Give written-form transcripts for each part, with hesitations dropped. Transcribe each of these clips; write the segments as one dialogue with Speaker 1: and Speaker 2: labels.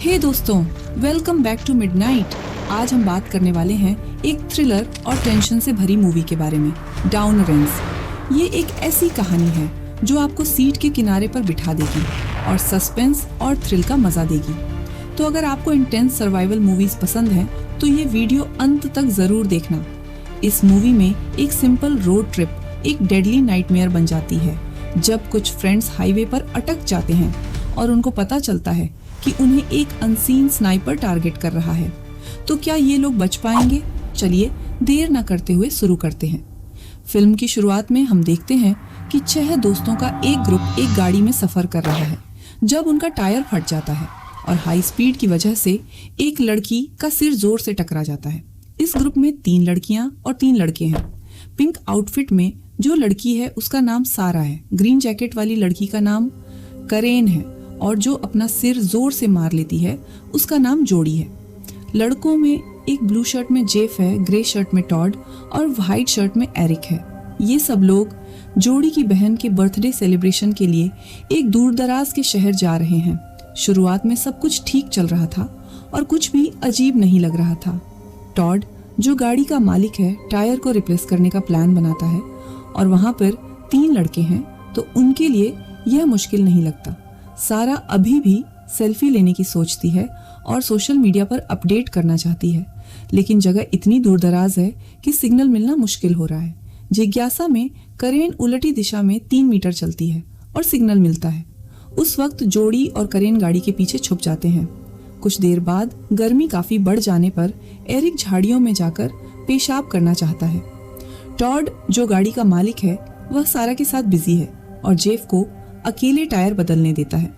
Speaker 1: हे दोस्तों, welcome back to midnight. आज हम बात करने वाले हैं एक थ्रिलर और टेंशन से भरी मूवी के बारे में, डाउनरेंस। ये एक ऐसी कहानी है जो आपको सीट के किनारे पर बिठा देगी और सस्पेंस और थ्रिल का मजा देगी। तो अगर आपको इंटेंस सर्वाइवल मूवीज पसंद हैं, तो ये वीडियो अंत तक जरूर देखना। इस मूवी में एक सिंपल रोड ट्रिप एक डेडली नाइटमेयर बन जाती है जब कुछ फ्रेंड्स हाईवे पर अटक जाते हैं और उनको पता चलता है कि उन्हें एक अनसीन स्नाइपर टारगेट कर रहा है। तो क्या ये लोग बच पाएंगे? चलिए देर न करते हुए शुरू करते हैं। फिल्म की शुरुआत में हम देखते हैं कि 6 दोस्तों का एक ग्रुप एक गाड़ी में सफर कर रहा है जब उनका टायर फट जाता है और हाई स्पीड की वजह से एक लड़की का सिर जोर से टकरा जाता है। इस ग्रुप में 3 लड़कियां और 3 लड़के हैं। पिंक आउटफिट में जो लड़की है उसका नाम सारा है, ग्रीन जैकेट वाली लड़की का नाम करेन है और जो अपना सिर जोर से मार लेती है उसका नाम जोड़ी है। लड़कों में एक ब्लू शर्ट में जेफ है, ग्रे शर्ट में टॉड और व्हाइट शर्ट में एरिक है। ये सब लोग जोड़ी की बहन के बर्थडे सेलिब्रेशन के लिए एक दूरदराज के शहर जा रहे हैं। शुरुआत में सब कुछ ठीक चल रहा था और कुछ भी अजीब नहीं लग रहा था। टॉड जो गाड़ी का मालिक है टायर को रिप्लेस करने का प्लान बनाता है और वहां पर 3 लड़के हैं तो उनके लिए यह मुश्किल नहीं लगता। सारा अभी भी सेल्फी लेने की सोचती है और सोशल मीडिया पर अपडेट करना चाहती है, लेकिन जगह इतनी दूर दराज है कि सिग्नल मिलना मुश्किल हो रहा है। जिज्ञासा में करेन उलटी दिशा में 3 मीटर चलती है और सिग्नल मिलता है। उस वक्त जोड़ी और करेन गाड़ी के पीछे छुप जाते हैं। कुछ देर बाद गर्मी काफी बढ़ जाने पर एरिक झाड़ियों में जाकर पेशाब करना चाहता है। टॉड जो गाड़ी का मालिक है वह सारा के साथ बिजी है और जेफ को अकेले टायर बदलने देता है।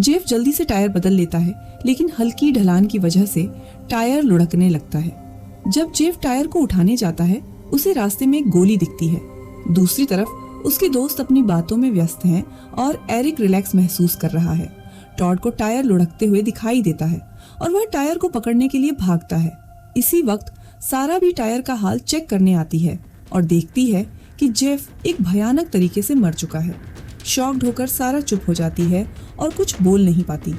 Speaker 1: जेफ जल्दी से टायर बदल लेता है, लेकिन हल्की ढलान की वजह से टायर लुढ़कने लगता है। जब जेफ टायर को उठाने जाता है उसे रास्ते में एक गोली दिखती है। दूसरी तरफ उसके दोस्त अपनी बातों में व्यस्त हैं और एरिक रिलैक्स महसूस कर रहा है। टॉड को टायर लुढ़कते हुए दिखाई देता है और वह टायर को पकड़ने के लिए भागता है। इसी वक्त सारा भी टायर का हाल चेक करने आती है और देखती है कि जेफ एक भयानक तरीके से मर चुका है। शॉक्ड होकर सारा चुप हो जाती है और कुछ बोल नहीं पाती।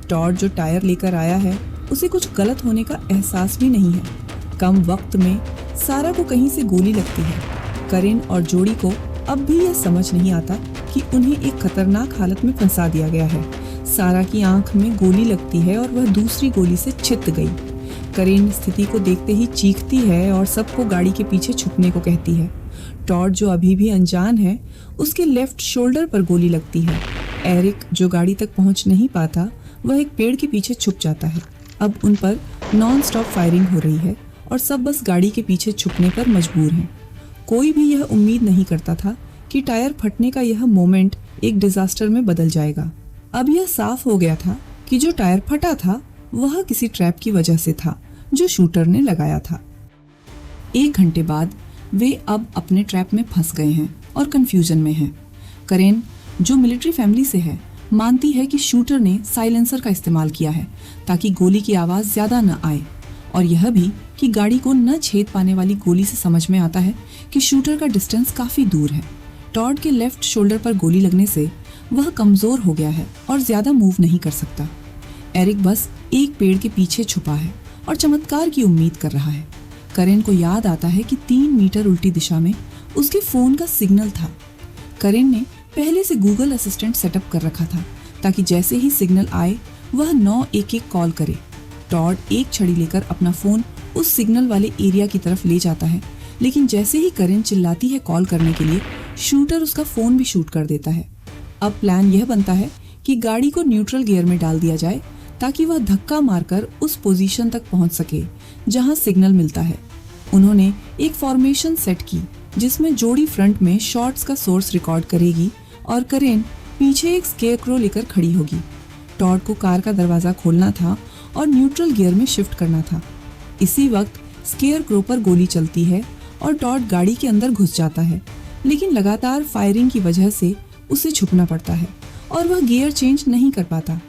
Speaker 1: टॉड जो टायर लेकर आया है उसे कुछ गलत होने का एहसास भी नहीं है। कम वक्त में सारा को कहीं से गोली लगती है। करेन और जोड़ी को अब भी यह समझ नहीं आता कि उन्हें एक खतरनाक हालत में फंसा दिया गया है। सारा की आंख में गोली लगती है और वह दूसरी गोली से छित गई। करेन स्थिति को देखते ही चीखती है और सबको गाड़ी के पीछे छुपने को कहती है। टॉड जो अभी भी अनजान है उसके लेफ्ट शोल्डर पर गोली लगती है। एरिक जो गाड़ी तक पहुंच नहीं पाता वह एक पेड़ के पीछे छुप जाता है। अब उन पर नॉन स्टॉप फायरिंग हो रही है और सब बस गाड़ी के पीछे छुपने पर मजबूर हैं। कोई भी यह उम्मीद नहीं करता था कि टायर फटने का यह मोमेंट एक डिजास्टर में बदल जाएगा। अब यह साफ हो गया था कि जो टायर फटा था वह किसी ट्रैप की वजह से था जो शूटर ने लगाया था। 1 घंटे बाद वे अब अपने ट्रैप में फंस गए हैं और कंफ्यूजन में हैं। करेन जो मिलिट्री फैमिली से है मानती है कि शूटर ने साइलेंसर का इस्तेमाल किया है ताकि गोली की आवाज़ ज़्यादा न आए, और यह भी कि गाड़ी को न छेद पाने वाली गोली से समझ में आता है कि शूटर का डिस्टेंस काफ़ी दूर है। टॉड के लेफ्ट शोल्डर पर गोली लगने से वह कमज़ोर हो गया है और ज़्यादा मूव नहीं कर सकता। एरिक बस एक पेड़ के पीछे छुपा है और चमत्कार की उम्मीद कर रहा है। करेन को याद आता है कि 3 मीटर उल्टी दिशा में उसके फ़ोन का सिग्नल था। करेन ने पहले से गूगल असिस्टेंट सेटअप कर रखा था ताकि जैसे ही सिग्नल आए वह 911 कॉल करे। टॉड एक छड़ी लेकर अपना फ़ोन उस सिग्नल वाले एरिया की तरफ ले जाता है, लेकिन जैसे ही करेन चिल्लाती है कॉल करने के लिए, शूटर उसका फ़ोन भी शूट कर देता है। अब प्लान यह बनता है कि गाड़ी को न्यूट्रल गियर में डाल दिया जाए ताकि वह धक्का मारकर उस पोजीशन तक पहुंच सके जहां सिग्नल मिलता है। उन्होंने एक फॉर्मेशन सेट की जिसमें जोड़ी फ्रंट में शॉट्स का सोर्स रिकॉर्ड करेगी और करेन पीछे एक स्केयरक्रो लेकर खड़ी होगी। टॉड को कार का दरवाजा खोलना था और न्यूट्रल गियर में शिफ्ट करना था। इसी वक्त स्केयरक्रो पर गोली चलती है और टॉड गाड़ी के अंदर घुस जाता है, लेकिन लगातार फायरिंग की वजह से उसे छुपना पड़ता है और वह गियर चेंज नहीं कर पाता।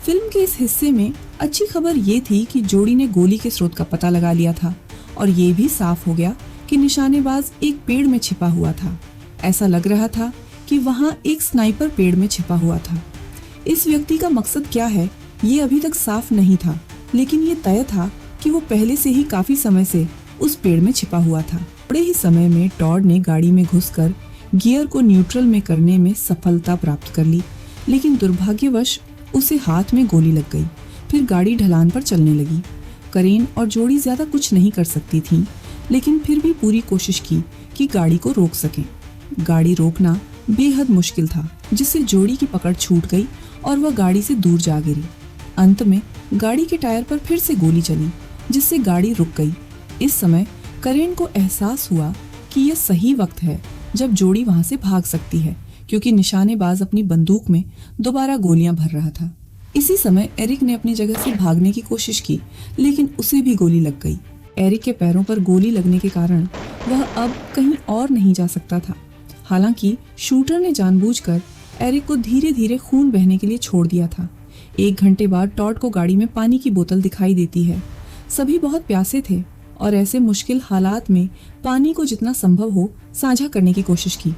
Speaker 1: फिल्म के इस हिस्से में अच्छी खबर ये थी कि जोड़ी ने गोली के स्रोत का पता लगा लिया था और ये भी साफ हो गया कि निशानेबाज एक पेड़ में छिपा हुआ था। ऐसा लग रहा था कि वहाँ एक स्नाइपर पेड़ में छिपा हुआ था। इस व्यक्ति का मकसद क्या है ये अभी तक साफ नहीं था, लेकिन ये तय था कि वो पहले से ही काफी समय से उस पेड़ में छिपा हुआ था। थोड़े ही समय में टॉड ने गाड़ी में घुसकर गियर को न्यूट्रल में करने में सफलता प्राप्त कर ली, लेकिन दुर्भाग्यवश उसे हाथ में गोली लग गई। फिर गाड़ी ढलान पर चलने लगी। करेन और जोड़ी ज्यादा कुछ नहीं कर सकती थीं, लेकिन फिर भी पूरी कोशिश की कि गाड़ी को रोक सकें। गाड़ी रोकना बेहद मुश्किल था, जिससे जोड़ी की पकड़ छूट गई और वह गाड़ी से दूर जा गिरी। अंत में गाड़ी के टायर पर फिर से गोली चली, जिससे गाड़ी रुक गई। इस समय करेन को एहसास हुआ कि यह सही वक्त है जब जोड़ी वहां से भाग सकती है, क्योंकि निशानेबाज अपनी बंदूक में दोबारा गोलियां भर रहा था। इसी समय एरिक ने अपनी जगह से भागने की कोशिश की, लेकिन उसे भी गोली लग गई। एरिक के पैरों पर गोली लगने के कारण वह अब कहीं और नहीं जा सकता था। हालांकि शूटर ने जानबूझकर एरिक को धीरे धीरे खून बहने के लिए छोड़ दिया था। 1 घंटे बाद टॉड को गाड़ी में पानी की बोतल दिखाई देती है। सभी बहुत प्यासे थे और ऐसे मुश्किल हालात में पानी को जितना संभव हो साझा करने की कोशिश की।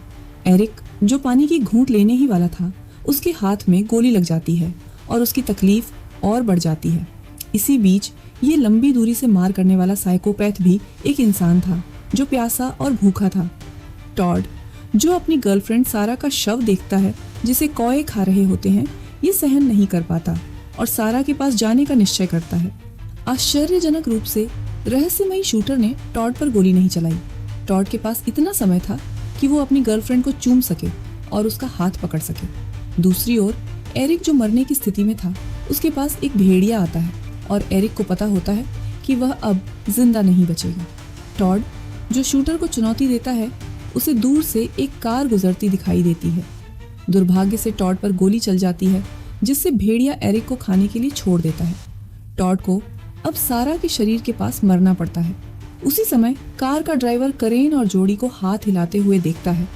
Speaker 1: एरिक, जो पानी की घूंट लेने ही वाला था, उसके हाथ में गोली लग जाती है और उसकी तकलीफ और बढ़ जाती है। इसी बीच ये लंबी दूरी से मार करने वाला साइकोपैथ भी एक इंसान था जो प्यासा और भूखा था। टॉड, जो अपनी गर्लफ्रेंड सारा का शव देखता है जिसे कौए खा रहे होते हैं, ये सहन नहीं कर पाता और सारा के पास जाने का निश्चय करता है। आश्चर्यजनक रूप से रहस्यमयी शूटर ने टॉड पर गोली नहीं चलाई। टॉड के पास इतना समय था कि वो अपनी गर्लफ्रेंड को चूम सके और उसका हाथ पकड़ सके। दूसरी ओर एरिक, जो मरने की स्थिति में था, उसके पास एक भेड़िया आता है और एरिक को पता होता है कि वह अब जिंदा नहीं बचेगा। टॉड, जो शूटर को चुनौती देता है, उसे दूर से एक कार गुजरती दिखाई देती है। दुर्भाग्य से टॉड पर गोली चल जाती है, जिससे भेड़िया एरिक को खाने के लिए छोड़ देता है। टॉड को अब सारा के शरीर के पास मरना पड़ता है। उसी समय कार का ड्राइवर करेन और जोड़ी को हाथ हिलाते हुए देखता है,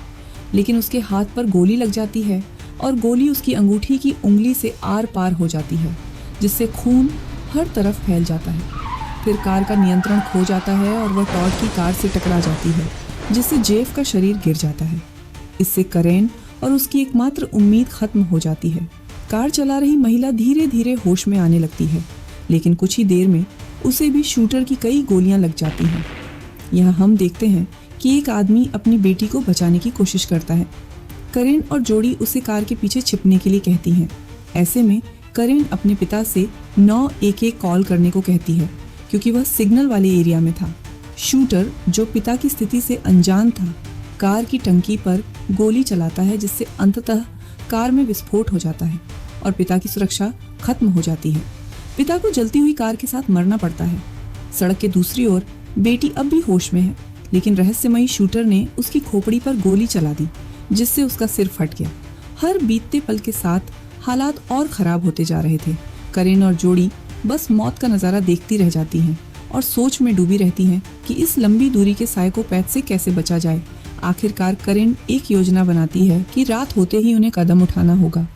Speaker 1: लेकिन उसके हाथ पर गोली लग जाती है और गोली उसकी अंगूठी की उंगली से आर पार हो जाती है, जिससे खून हर तरफ फैल जाता है। फिर कार का नियंत्रण खो जाता है और वह टॉड की कार से टकरा जाती है, जिससे जेफ का शरीर गिर जाता है। इससे करेन और उसकी एकमात्र उम्मीद खत्म हो जाती है। कार चला रही महिला धीरे धीरे होश में आने लगती है, लेकिन कुछ ही देर में उसे भी शूटर की कई गोलियां लग जाती हैं। यहाँ हम देखते हैं कि एक आदमी अपनी बेटी को बचाने की कोशिश करता है। करेन और जोड़ी उसे कार के पीछे छिपने के लिए कहती हैं। ऐसे में करेन अपने पिता से 911 कॉल करने को कहती है, क्योंकि वह सिग्नल वाले एरिया में था। शूटर, जो पिता की स्थिति से अनजान था, कार की टंकी पर गोली चलाता है, जिससे अंततः कार में विस्फोट हो जाता है और पिता की सुरक्षा खत्म हो जाती है। पिता को जलती हुई कार के साथ मरना पड़ता है। सड़क के दूसरी ओर बेटी अब भी होश में है, लेकिन रहस्यमयी शूटर ने उसकी खोपड़ी पर गोली चला दी, जिससे उसका सिर फट गया। हर बीतते पल के साथ हालात और खराब होते जा रहे थे। करेन और जोड़ी बस मौत का नजारा देखती रह जाती हैं और सोच में डूबी रहती हैं कि इस लंबी दूरी के साइकोपैथ से कैसे बचा जाए। आखिरकार करेन एक योजना बनाती है कि रात होते ही उन्हें कदम उठाना होगा।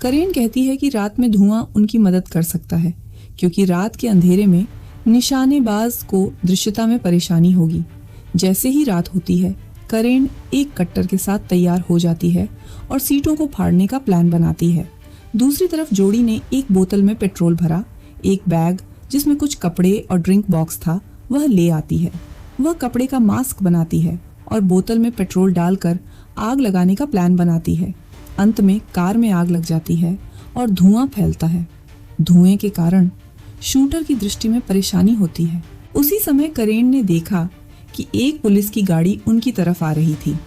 Speaker 1: करेन कहती है कि रात में धुआं उनकी मदद कर सकता है, क्योंकि रात के अंधेरे में निशानेबाज को दृश्यता में परेशानी होगी। जैसे ही रात होती है, करेन एक कट्टर के साथ तैयार हो जाती है और सीटों को फाड़ने का प्लान बनाती है। दूसरी तरफ जोड़ी ने एक बोतल में पेट्रोल भरा, एक बैग जिसमें कुछ कपड़े और ड्रिंक बॉक्स था, वह ले आती है। वह कपड़े का मास्क बनाती है और बोतल में पेट्रोल डालकर आग लगाने का प्लान बनाती है। अंत में कार में आग लग जाती है और धुआं फैलता है। धुएं के कारण शूटर की दृष्टि में परेशानी होती है। उसी समय करेन ने देखा कि एक पुलिस की गाड़ी उनकी तरफ आ रही थी,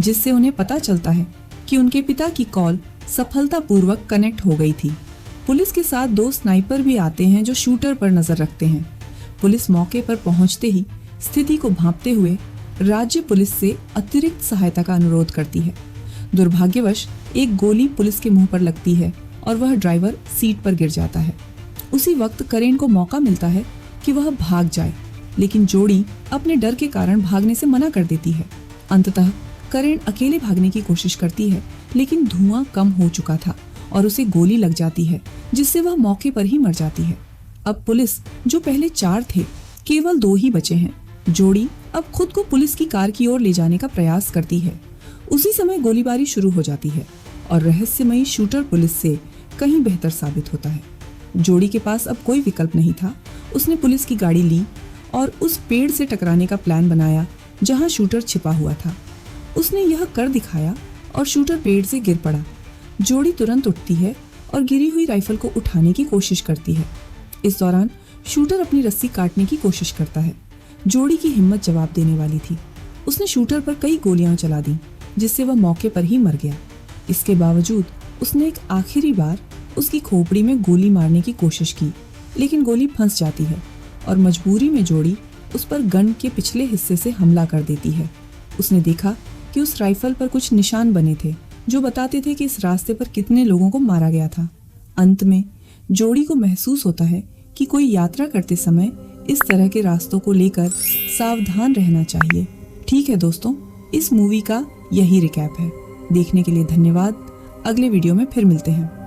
Speaker 1: जिससे उन्हें पता चलता है कि उनके पिता की कॉल सफलतापूर्वक कनेक्ट हो गई थी। पुलिस के साथ 2 स्नाइपर भी आते हैं जो शूटर पर नजर रखते हैं। पुलिस मौके पर पहुंचते ही स्थिति को भांपते हुए राज्य पुलिस से अतिरिक्त सहायता का अनुरोध करती है। दुर्भाग्यवश एक गोली पुलिस के मुंह पर लगती है और वह ड्राइवर सीट पर गिर जाता है। उसी वक्त करेन को मौका मिलता है कि वह भाग जाए, लेकिन जोड़ी अपने डर के कारण भागने से मना कर देती है। अंततः करेन अकेले भागने की कोशिश करती है, लेकिन धुआं कम हो चुका था और उसे गोली लग जाती है, जिससे वह मौके पर ही मर जाती है। अब पुलिस, जो पहले 4 थे, केवल 2 ही बचे हैं। जोड़ी अब खुद को पुलिस की कार की ओर ले जाने का प्रयास करती है। उसी समय गोलीबारी शुरू हो जाती है और रहस्यमयी शूटर पुलिस से कहीं बेहतर साबित होता है। जोड़ी के पास अब कोई विकल्प नहीं था। उसने पुलिस की गाड़ी ली और उस पेड़ से टकराने का प्लान बनाया जहां शूटर छिपा हुआ था। उसने यह कर दिखाया और शूटर पेड़ से गिर पड़ा। जोड़ी तुरंत उठती है और गिरी हुई राइफल को उठाने की कोशिश करती है। इस दौरान शूटर अपनी रस्सी काटने की कोशिश करता है। जोड़ी की हिम्मत जवाब देने वाली थी। उसने शूटर पर कई गोलियां चला दी, जिससे वह मौके पर ही मर गया। इसके बावजूद उसने एक आखिरी बार उसकी खोपड़ी में गोली मारने की कोशिश की, लेकिन गोली फंस जाती है और मजबूरी में जोड़ी उस पर गन के पिछले हिस्से से हमला कर देती है। उसने देखा कि उस राइफल पर कुछ निशान बने थे जो बताते थे कि इस रास्ते पर कितने लोगों को मारा गया था। अंत में जोड़ी को महसूस होता है कि कोई यात्रा करते समय इस तरह के रास्तों को लेकर सावधान रहना चाहिए। ठीक है दोस्तों, इस मूवी का यही रिकैप है। देखने के लिए धन्यवाद। अगले वीडियो में फिर मिलते हैं।